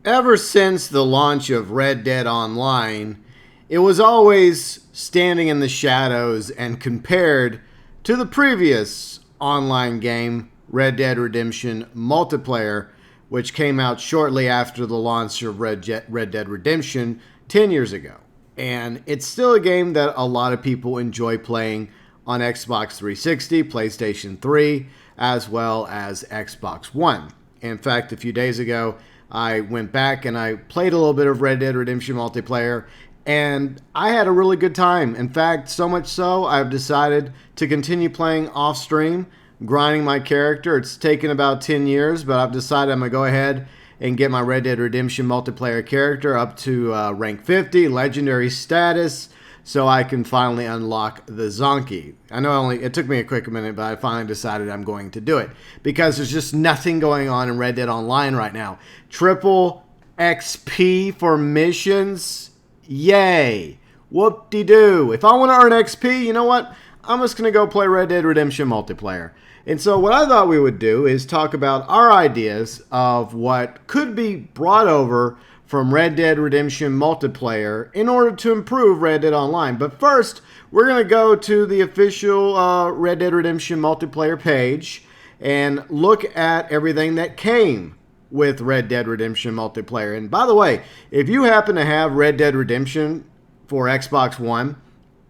Ever since the launch of Red Dead Online, it was always standing in the shadows and compared to the previous online game, Red Dead Redemption Multiplayer, which came out shortly after the launch of Red Dead Redemption 10 years ago. And it's still a game that a lot of people enjoy playing on Xbox 360, PlayStation 3, as well as Xbox One. In fact, a few days ago, I went back and I played a little bit of Red Dead Redemption Multiplayer, and I had a really good time. In fact, so much so, I've decided to continue playing off stream, grinding my character. It's taken about 10 years, but I've decided I'm going to go ahead and get my Red Dead Redemption Multiplayer character up to rank 50, legendary status, so I can finally unlock the Zonkey. I know it took me a quick minute, but I finally decided I'm going to do it because there's just nothing going on in Red Dead Online right now. Triple XP for missions? Yay. Whoop-de-doo. If I want to earn XP, you know what? I'm just going to go play Red Dead Redemption Multiplayer. And so what I thought we would do is talk about our ideas of what could be brought over from Red Dead Redemption Multiplayer in order to improve Red Dead Online. But first, we're going to go to the official Red Dead Redemption Multiplayer page and look at everything that came with Red Dead Redemption Multiplayer. And by the way, if you happen to have Red Dead Redemption for Xbox One,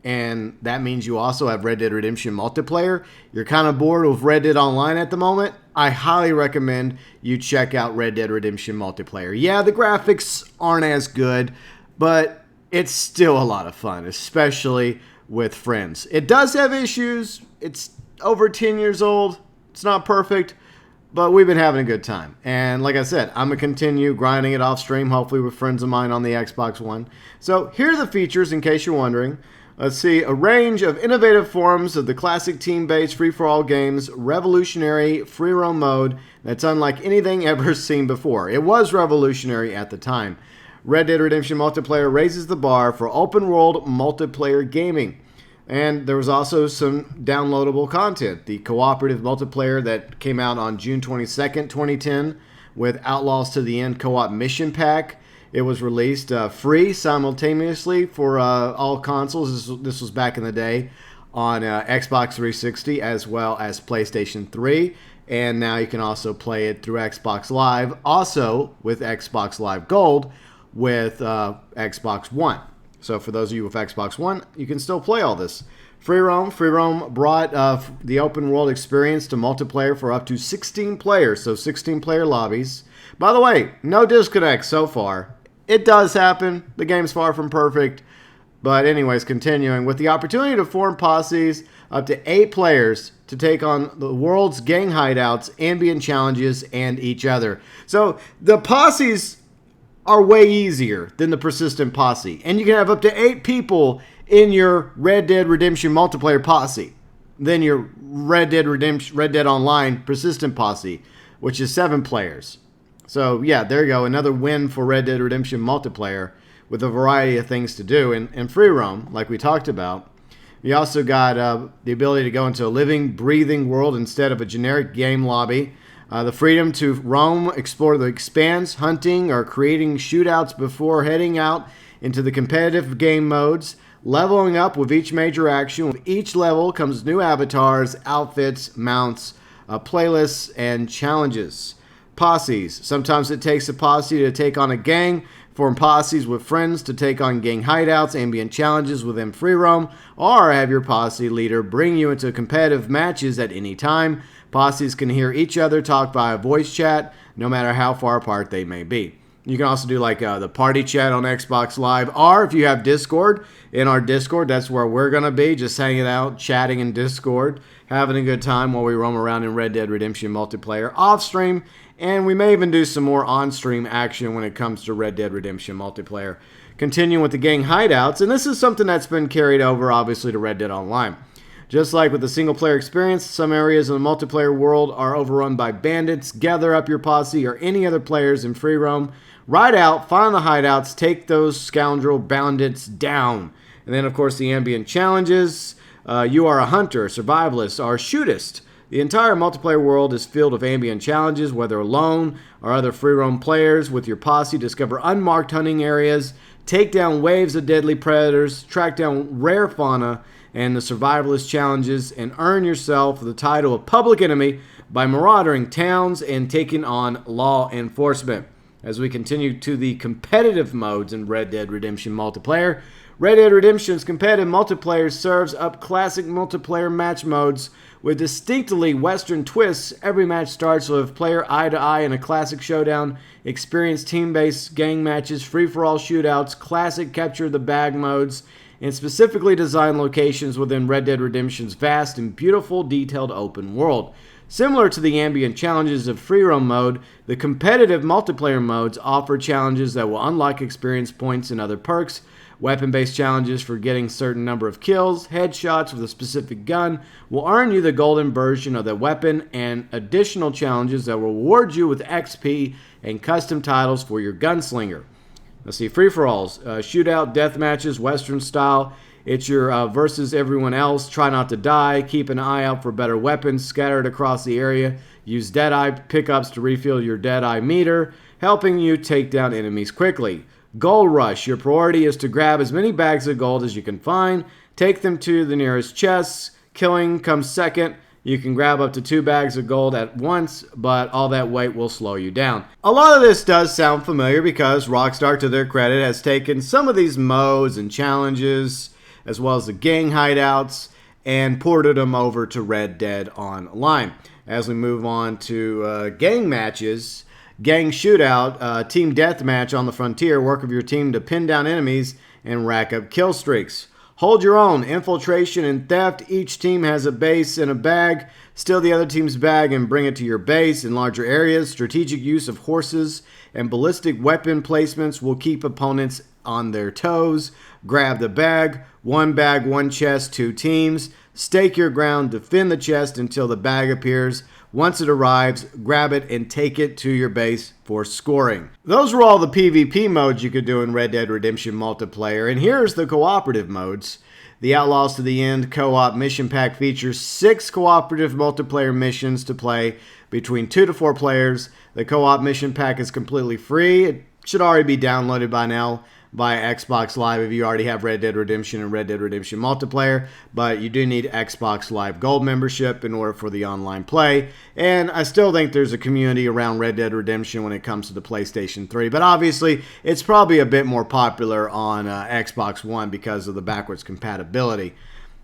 and that means you also have Red Dead Redemption Multiplayer, you're kind of bored with Red Dead Online at the moment, I highly recommend you check out Red Dead Redemption Multiplayer. Yeah, the graphics aren't as good, but it's still a lot of fun, especially with friends. It does have issues. It's over 10 years old. It's not perfect, but we've been having a good time. And like I said, I'm going to continue grinding it off stream, hopefully with friends of mine on the Xbox One. So here are the features, in case you're wondering. Let's see, a range of innovative forms of the classic team-based free-for-all games, revolutionary free roam mode that's unlike anything ever seen before. It was revolutionary at the time. Red Dead Redemption Multiplayer raises the bar for open-world multiplayer gaming. And there was also some downloadable content. The cooperative multiplayer that came out on June 22nd, 2010 with Outlaws to the End co-op mission pack. It was released free simultaneously for all consoles. This was back in the day on Xbox 360 as well as PlayStation 3. And now you can also play it through Xbox Live, also with Xbox Live Gold with Xbox One. So for those of you with Xbox One, you can still play all this. Free Roam brought the open world experience to multiplayer for up to 16 players, so 16 player lobbies. By the way, no disconnects so far. It does happen. The game's far from perfect. But anyways, continuing. With the opportunity to form posses up to 8 players to take on the world's gang hideouts, ambient challenges, and each other. So the posses are way easier than the persistent posse. And you can have up to 8 people in your Red Dead Redemption Multiplayer posse than your Red Dead Online persistent posse, which is 7 players. So, yeah, there you go. Another win for Red Dead Redemption Multiplayer with a variety of things to do. And free roam, like we talked about, you also got the ability to go into a living, breathing world instead of a generic game lobby. The freedom to roam, explore the expanse, hunting, or creating shootouts before heading out into the competitive game modes. Leveling up with each major action. With each level comes new avatars, outfits, mounts, playlists, and challenges. Posses. Sometimes it takes a posse to take on a gang, form posses with friends to take on gang hideouts, ambient challenges within free roam, or have your posse leader bring you into competitive matches at any time. Posses can hear each other talk via voice chat, no matter how far apart they may be. You can also do like the party chat on Xbox Live, or if you have Discord, in our Discord, that's where we're going to be, just hanging out, chatting in Discord, having a good time while we roam around in Red Dead Redemption Multiplayer off stream, and we may even do some more on-stream action when it comes to Red Dead Redemption Multiplayer. Continuing with the gang hideouts, and this is something that's been carried over, obviously, to Red Dead Online. Just like with the single-player experience, some areas of the multiplayer world are overrun by bandits. Gather up your posse or any other players in free roam. Ride out, find the hideouts, take those scoundrel bandits down. And then, of course, the ambient challenges. You are a hunter, survivalist, or shootist. The entire multiplayer world is filled with ambient challenges, whether alone or other free-roam players. With your posse, discover unmarked hunting areas, take down waves of deadly predators, track down rare fauna, and the survivalist challenges, and earn yourself the title of public enemy by marauding towns and taking on law enforcement. As we continue to the competitive modes in Red Dead Redemption multiplayer, Red Dead Redemption's competitive multiplayer serves up classic multiplayer match modes with distinctly Western twists. Every match starts with player eye-to-eye in a classic showdown, experienced team-based gang matches, free-for-all shootouts, classic capture-the-bag modes, and specifically designed locations within Red Dead Redemption's vast and beautiful detailed open world. Similar to the ambient challenges of free roam mode, the competitive multiplayer modes offer challenges that will unlock experience points and other perks, weapon-based challenges for getting a certain number of kills, headshots with a specific gun will earn you the golden version of the weapon, and additional challenges that will reward you with XP and custom titles for your gunslinger. Let's see, free-for-alls, shootout, death matches, Western style. It's your versus everyone else. Try not to die. Keep an eye out for better weapons scattered across the area. Use Deadeye pickups to refill your Deadeye meter, helping you take down enemies quickly. Gold Rush. Your priority is to grab as many bags of gold as you can find. Take them to the nearest chests. Killing comes second. You can grab up to 2 bags of gold at once, but all that weight will slow you down. A lot of this does sound familiar because Rockstar, to their credit, has taken some of these modes and challenges, as well as the gang hideouts, and ported them over to Red Dead Online. As we move on to gang matches, gang shootout, team deathmatch on the frontier, work with your team to pin down enemies and rack up kill streaks. Hold your own, infiltration and theft. Each team has a base and a bag. Steal the other team's bag and bring it to your base in larger areas. Strategic use of horses and ballistic weapon placements will keep opponents on their toes. Grab the bag, one chest, 2 teams. Stake your ground, defend the chest until the bag appears. Once it arrives, grab it and take it to your base for scoring. Those were all the PvP modes you could do in Red Dead Redemption multiplayer, and here's the cooperative modes. The Outlaws to the End co-op mission pack features 6 cooperative multiplayer missions to play between 2 to 4 players. The co-op mission pack is completely free. It should already be downloaded by now by Xbox Live if you already have Red Dead Redemption and Red Dead Redemption multiplayer, but you do need Xbox Live Gold membership in order for the online play. And I still think there's a community around Red Dead Redemption when it comes to the PlayStation 3, but obviously it's probably a bit more popular on Xbox One because of the backwards compatibility.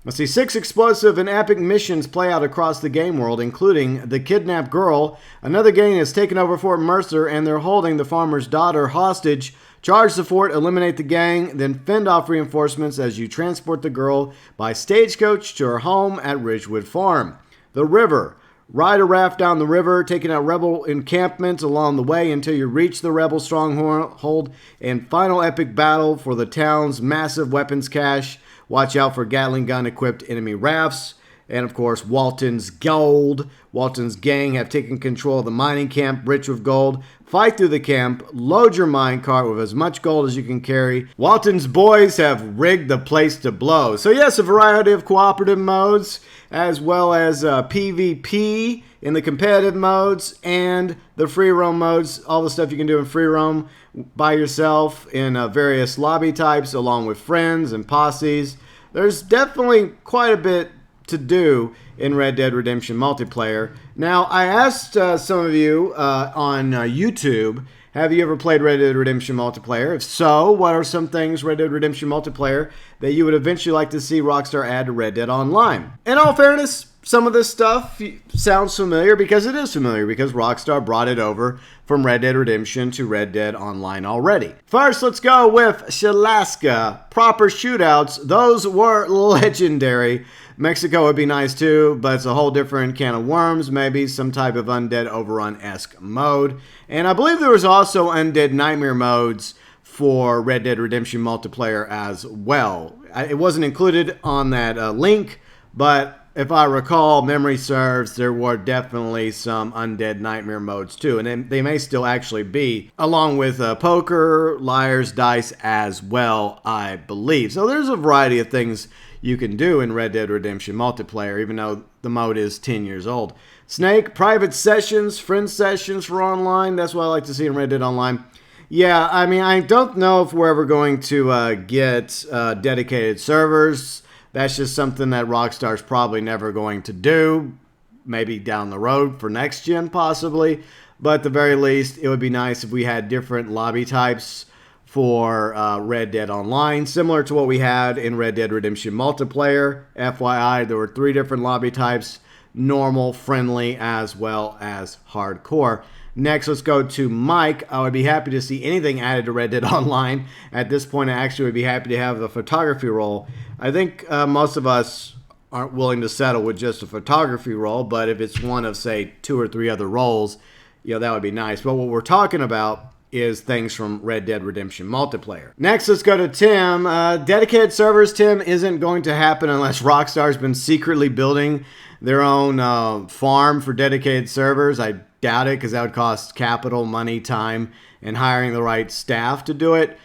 Let's see, 6 explosive and epic missions play out across the game world, including The Kidnapped Girl. Another gang has taken over Fort Mercer, and they're holding the farmer's daughter hostage. Charge the fort, eliminate the gang, then fend off reinforcements as you transport the girl by stagecoach to her home at Ridgewood Farm. The River. Ride a raft down the river, taking out rebel encampments along the way until you reach the rebel stronghold, and final epic battle for the town's massive weapons cache. Watch out for Gatling gun-equipped enemy rafts. And, of course, Walton's Gold. Walton's gang have taken control of the mining camp, rich with gold. Fight through the camp. Load your minecart with as much gold as you can carry. Walton's boys have rigged the place to blow. So, yes, a variety of cooperative modes, as well as PvP in the competitive modes and the free roam modes. All the stuff you can do in free roam by yourself in various lobby types, along with friends and posses. There's definitely quite a bit to do in Red Dead Redemption multiplayer. Now, I asked some of you on YouTube, have you ever played Red Dead Redemption multiplayer? If so, what are some things Red Dead Redemption multiplayer that you would eventually like to see Rockstar add to Red Dead Online? In all fairness, some of this stuff sounds familiar because it is familiar, because Rockstar brought it over from Red Dead Redemption to Red Dead Online already. First, let's go with Shalaska. Proper shootouts, those were legendary. Mexico would be nice too, but it's a whole different can of worms, maybe some type of Undead Overrun-esque mode. And I believe there was also Undead Nightmare modes for Red Dead Redemption multiplayer as well. It wasn't included on that link, but if I recall, memory serves, there were definitely some Undead Nightmare modes too, and they may still actually be, along with poker, liar's dice as well, I believe. So there's a variety of things you can do in Red Dead Redemption multiplayer, even though the mode is 10 years old. Snake, private sessions, friend sessions for online. That's what I like to see in Red Dead Online. Yeah, I mean, I don't know if we're ever going to get dedicated servers. That's just something that Rockstar's probably never going to do. Maybe down the road for next gen, possibly. But at the very least, it would be nice if we had different lobby types for Red Dead Online, similar to what we had in Red Dead Redemption Multiplayer. FYI, there were 3 different lobby types: normal, friendly, as well as hardcore. Next, let's go to Mike. I would be happy to see anything added to Red Dead Online. At this point, I actually would be happy to have the photography role. I think most of us aren't willing to settle with just a photography role, but if it's one of, say, 2 or 3 other roles, that would be nice. But what we're talking about is things from Red Dead Redemption Multiplayer. Next, let's go to Tim. Dedicated servers, Tim, isn't going to happen unless Rockstar's been secretly building their own farm for dedicated servers. I doubt it, because that would cost capital, money, time, and hiring the right staff to do it.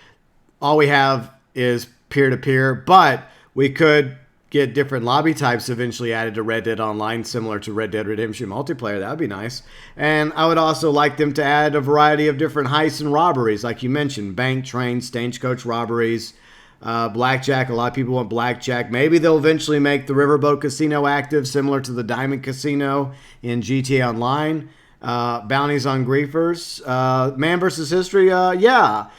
All we have is peer-to-peer, but we could get different lobby types eventually added to Red Dead Online, similar to Red Dead Redemption Multiplayer. That would be nice. And I would also like them to add a variety of different heists and robberies, like you mentioned: bank, train, stagecoach robberies, blackjack. A lot of people want blackjack. Maybe they'll eventually make the Riverboat Casino active, similar to the Diamond Casino in GTA Online. Bounties on griefers. Man vs. History, yeah.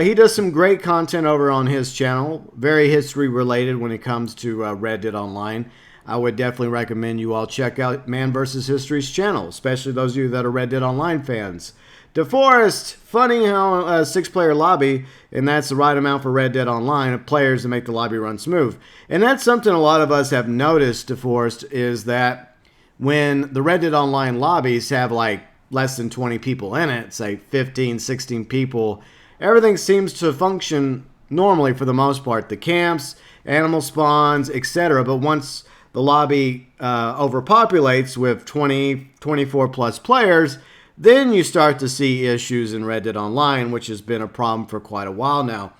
He does some great content over on his channel. Very history related when it comes to Red Dead Online. I would definitely recommend you all check out Man vs. History's channel, especially those of you that are Red Dead Online fans. DeForest, funny how a 6-player lobby, and that's the right amount for Red Dead Online, of players to make the lobby run smooth. And that's something a lot of us have noticed, DeForest, is that when the Red Dead Online lobbies have like less than 20 people in it, say 15, 16 people, everything seems to function normally for the most part. The camps, animal spawns, etc. But once the lobby overpopulates with 20, 24 plus players, then you start to see issues in Red Dead Online, which has been a problem for quite a while now.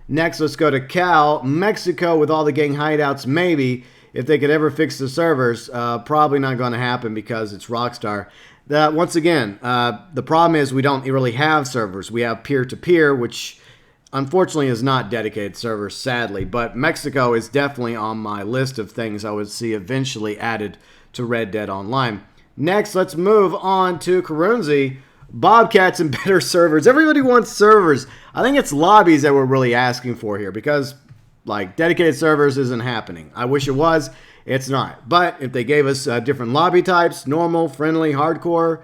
Next, let's go to Cal. Mexico, with all the gang hideouts, maybe. If they could ever fix the servers, probably not going to happen because it's Rockstar. Once again, the problem is we don't really have servers. We have peer-to-peer, which unfortunately is not dedicated servers, sadly. But Mexico is definitely on my list of things I would see eventually added to Red Dead Online. Next, let's move on to Karunzi. Bobcats and better servers. Everybody wants servers. I think it's lobbies that we're really asking for here, because like dedicated servers isn't happening. I wish it was. It's not. But if they gave us different lobby types, normal, friendly, hardcore,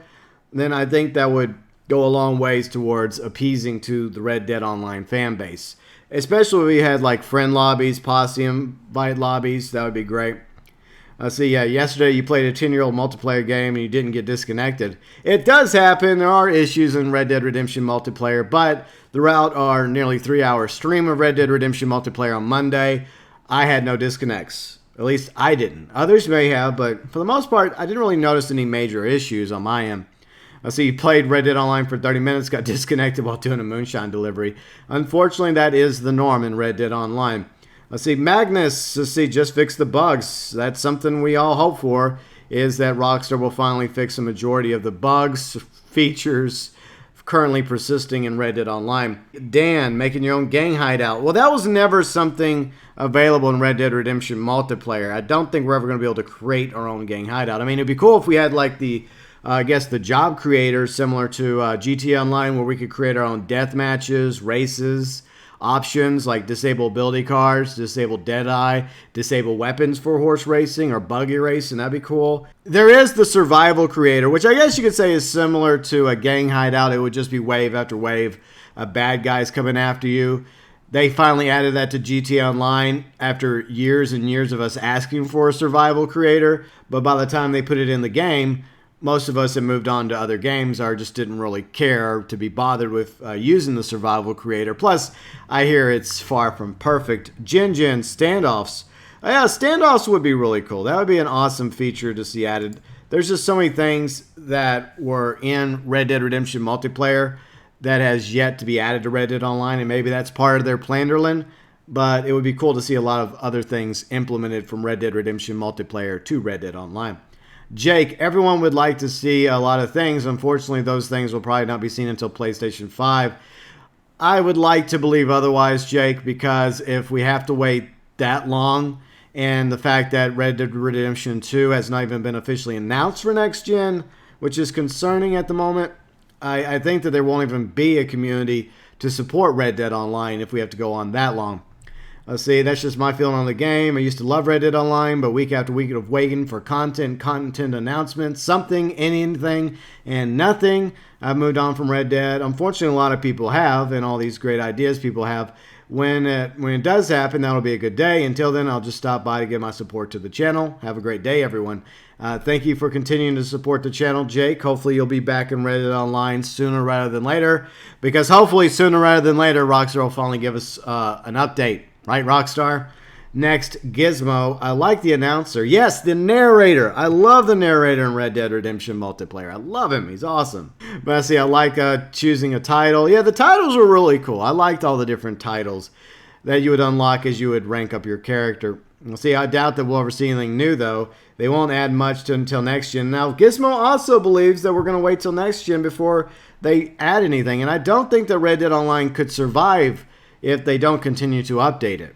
then I think that would go a long ways towards appeasing to the Red Dead Online fan base. Especially if we had like friend lobbies, posse invite lobbies. That would be great. See, yeah, yesterday you played a 10-year-old multiplayer game and you didn't get disconnected. It does happen. There are issues in Red Dead Redemption Multiplayer, but throughout our nearly 3-hour stream of Red Dead Redemption Multiplayer on Monday, I had no disconnects. At least I didn't. Others may have, but for the most part, I didn't really notice any major issues on my end. I see you played Red Dead Online for 30 minutes, got disconnected while doing a moonshine delivery. Unfortunately, that is the norm in Red Dead Online. Let's see, Magnus, just fix the bugs. That's something we all hope for, is that Rockstar will finally fix a majority of the bugs, features currently persisting in Red Dead Online. Dan, making your own gang hideout. Well, that was never something available in Red Dead Redemption Multiplayer. I don't think we're ever going to be able to create our own gang hideout. I mean, it'd be cool if we had like the, I guess the job creators similar to GTA Online, where we could create our own death matches, races, options like disable ability cards, disable Deadeye, disable weapons for horse racing or buggy racing. That'd be cool. There is the survival creator, which I guess you could say is similar to a gang hideout. It would just be wave after wave of bad guys coming after you. They finally added that to GTA Online after years and years of us asking for a survival creator. But by the time they put it in the game, most of us have moved on to other games or just didn't really care to be bothered with using the survival creator. Plus, I hear it's far from perfect. Gen standoffs. Yeah, standoffs would be really cool. That would be an awesome feature to see added. There's just so many things that were in Red Dead Redemption Multiplayer that has yet to be added to Red Dead Online, and maybe that's part of their Planderland. but it would be cool to see a lot of other things implemented from Red Dead Redemption multiplayer to Red Dead Online. Jake, everyone would like to see a lot of things. Unfortunately, those things will probably not be seen until PlayStation 5. I would like to believe otherwise, Jake, because if we have to wait that long, and the fact that Red Dead Redemption 2 has not even been officially announced for next gen, which is concerning at the moment, I think that there won't even be a community to support Red Dead Online if we have to go on that long. Let's see, that's just my feeling on the game. I used to love Red Dead Online, but week after week of waiting for content announcements, something, anything, and nothing. I've moved on from Red Dead. Unfortunately, a lot of people have, and all these great ideas people have. When it does happen, that'll be a good day. Until then, I'll just stop by to give my support to the channel. Have a great day, everyone. Thank you for continuing to support the channel, Jake. Hopefully, you'll be back in Red Dead Online sooner rather than later, because hopefully sooner rather than later, Rockstar will finally give us an update. Right, Rockstar? Next, Gizmo. I like the announcer. Yes, the narrator. I love the narrator in Red Dead Redemption multiplayer. I love him. He's awesome. But I see, I like choosing a title. Yeah, the titles were really cool. I liked all the different titles that you would unlock as you would rank up your character. See, I doubt that we'll ever see anything new, though. They won't add much until next gen. Now, Gizmo also believes that we're going to wait till next gen before they add anything. And I don't think that Red Dead Online could survive if they don't continue to update it.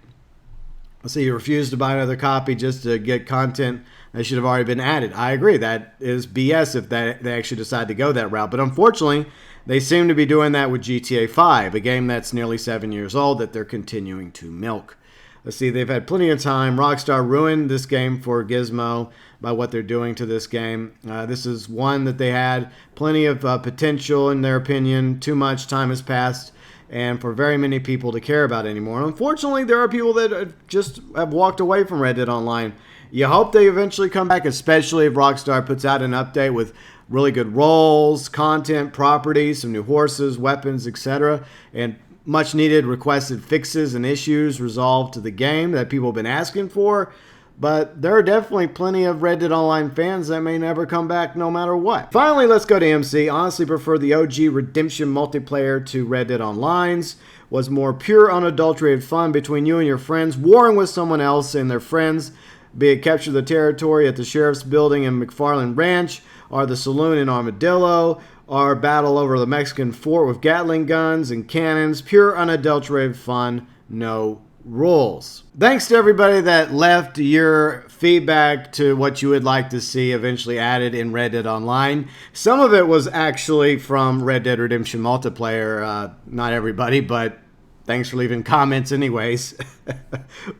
Let's see, you refuse to buy another copy just to get content that should have already been added. I agree. That is BS if they actually decide to go that route. But unfortunately, they seem to be doing that with GTA 5, a game that's nearly 7 years old that they're continuing to milk. Let's see, they've had plenty of time. Rockstar ruined this game for Gizmo by what they're doing to this game. This is one that they had plenty of potential, in their opinion. Too much time has passed, and for very many people to care about anymore. Unfortunately, there are people that just have walked away from Red Dead Online. You hope they eventually come back, especially if Rockstar puts out an update with really good roles, content, properties, some new horses, weapons, etc., and much needed requested fixes and issues resolved to the game that people have been asking for. But there are definitely plenty of Red Dead Online fans that may never come back no matter what. Finally, let's go to MC. Honestly prefer the OG Redemption multiplayer to Red Dead Online's. Was more pure, unadulterated fun between you and your friends, warring with someone else and their friends, be it capture the territory at the sheriff's building in McFarland Ranch, or the saloon in Armadillo, or battle over the Mexican fort with Gatling guns and cannons. Pure, unadulterated fun, no rules. Thanks to everybody that left your feedback to what you would like to see eventually added in Red Dead Online. Some of it was actually from Red Dead Redemption multiplayer. Not everybody, but thanks for leaving comments anyways.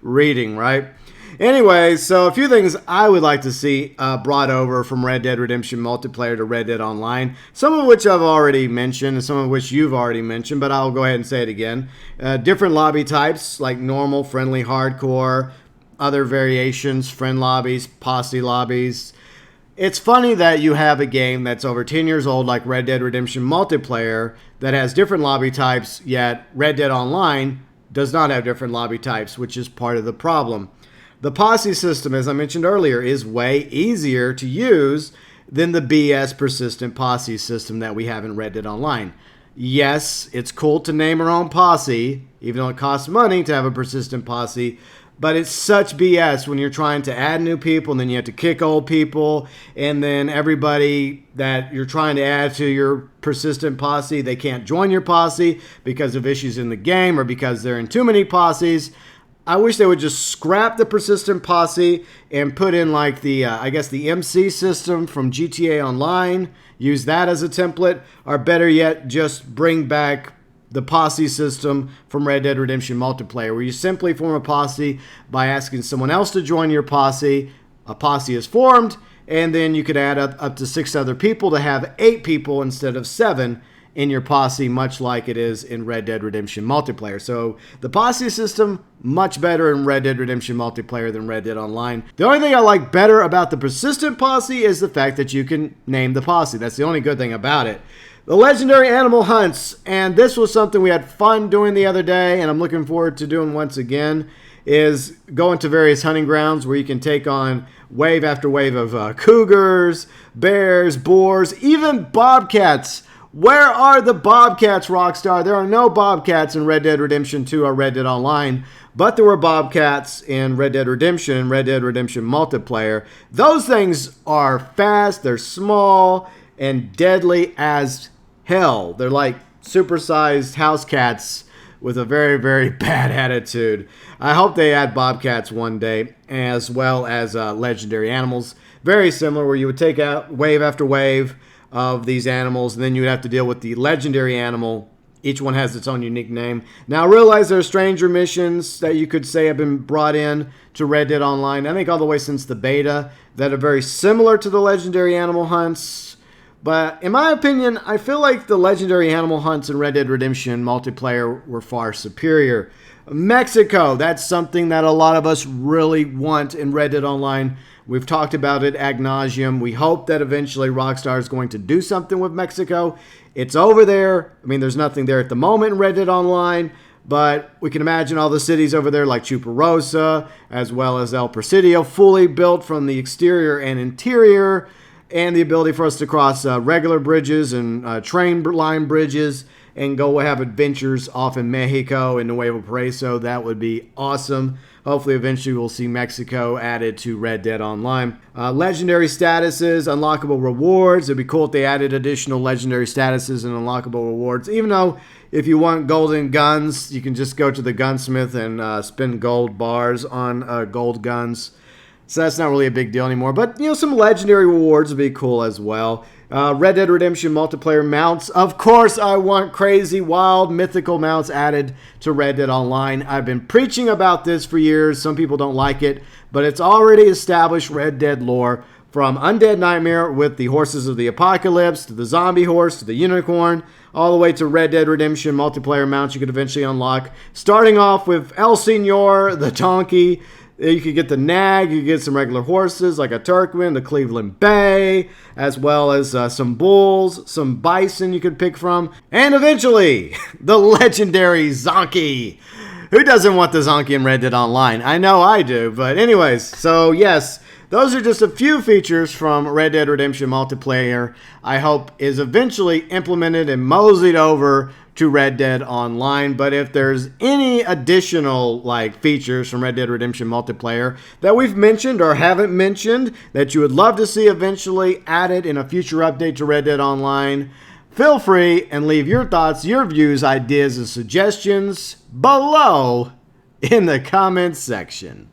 Reading, right? Anyway, so a few things I would like to see brought over from Red Dead Redemption multiplayer to Red Dead Online. Some of which I've already mentioned, and some of which you've already mentioned, but I'll go ahead and say it again. Different lobby types, like normal, friendly, hardcore, other variations, friend lobbies, posse lobbies. It's funny that you have a game that's over 10 years old, like Red Dead Redemption multiplayer, that has different lobby types, yet Red Dead Online does not have different lobby types, which is part of the problem. The posse system, as I mentioned earlier, is way easier to use than the BS persistent posse system that we have in Red Dead Online. Yes, it's cool to name our own posse, even though it costs money to have a persistent posse, but it's such BS when you're trying to add new people and then you have to kick old people, and then everybody that you're trying to add to your persistent posse, they can't join your posse because of issues in the game or because they're in too many posses. I wish they would just scrap the persistent posse and put in like the, I guess the MC system from GTA Online. Use that as a template, or better yet, just bring back the posse system from Red Dead Redemption multiplayer, where you simply form a posse by asking someone else to join your posse. A posse is formed, and then you could add up to 6 other people to have 8 people instead of 7 in your posse, much like it is in Red Dead Redemption multiplayer. So the posse system, much better in Red Dead Redemption multiplayer than Red Dead Online. The only thing I like better about the persistent posse is the fact that you can name the posse. That's the only good thing about it. The legendary animal hunts, and this was something we had fun doing the other day, and I'm looking forward to doing once again, is going to various hunting grounds where you can take on wave after wave of cougars, bears, boars, even bobcats Where are the Bobcats, Rockstar? There are no Bobcats in Red Dead Redemption 2 or Red Dead Online, but there were Bobcats in Red Dead Redemption and Red Dead Redemption Multiplayer. Those things are fast, they're small, and deadly as hell. They're like supersized house cats with a very, very bad attitude. I hope they add Bobcats one day, as well as legendary animals. Very similar, where you would take out wave after wave of these animals, and then you would have to deal with the legendary animal. Each one has its own unique name. Now, I realize there are stranger missions that you could say have been brought in to Red Dead Online, I think all the way since the beta, that are very similar to the legendary animal hunts. But in my opinion, I feel like the legendary animal hunts in Red Dead Redemption multiplayer were far superior. Mexico, that's something that a lot of us really want in Red Dead Online. We've talked about it ad nauseum. We hope that eventually Rockstar is going to do something with Mexico. It's over there. I mean, there's nothing there at the moment in Red Dead Online, but we can imagine all the cities over there like Chuparosa, as well as El Presidio, fully built from the exterior and interior, and the ability for us to cross regular bridges and train line bridges and go have adventures off in Mexico and Nuevo Paraiso. That would be awesome. Hopefully, eventually, we'll see Mexico added to Red Dead Online. Legendary statuses, unlockable rewards. It'd be cool if they added additional legendary statuses and unlockable rewards. Even though if you want golden guns, you can just go to the gunsmith and spend gold bars on gold guns. So that's not really a big deal anymore. But, you know, some legendary rewards would be cool as well. Red Dead Redemption multiplayer mounts. Of course, I want crazy, wild, mythical mounts added to Red Dead Online. I've been preaching about this for years. Some people don't like it, but it's already established Red Dead lore. From Undead Nightmare with the Horses of the Apocalypse, to the Zombie Horse, to the Unicorn, all the way to Red Dead Redemption multiplayer mounts you could eventually unlock. Starting off with El Senor, the Donkey. You could get the nag, you could get some regular horses like a Turkmen, the Cleveland Bay, as well as some bulls, some bison you could pick from, and eventually, the legendary Zonkey. Who doesn't want the Zonkey in Red Dead Online? I know I do, but anyways, so yes, those are just a few features from Red Dead Redemption Multiplayer I hope is eventually implemented and moseyed over to Red Dead Online. But if there's any additional features from Red Dead Redemption Multiplayer that we've mentioned or haven't mentioned that you would love to see eventually added in a future update to Red Dead Online, feel free and leave your thoughts, your views, ideas, and suggestions below in the comments section.